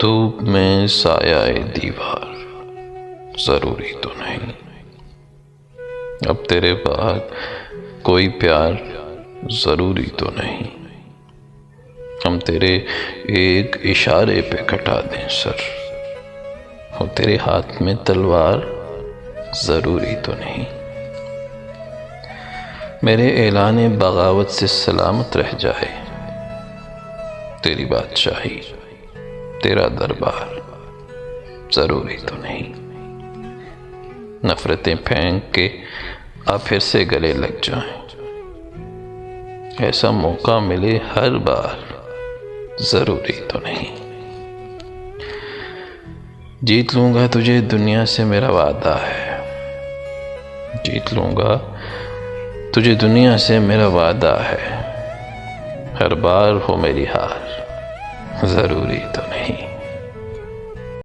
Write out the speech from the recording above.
धूप में साया दीवार जरूरी तो नहीं। अब तेरे बाद कोई प्यार जरूरी तो नहीं। हम तेरे एक इशारे पे कटा दें सर, और तेरे हाथ में तलवार जरूरी तो नहीं। मेरे ऐलान बगावत से सलामत रह जाए तेरी बादशाही, तेरा दरबार जरूरी तो नहीं। नफरतें फेंक के आप फिर से गले लग जाएं, ऐसा मौका मिले हर बार जरूरी तो नहीं। जीत लूंगा तुझे दुनिया से मेरा वादा है, जीत लूंगा तुझे दुनिया से मेरा वादा है। हर बार हो मेरी हार जरूरी तो नहीं।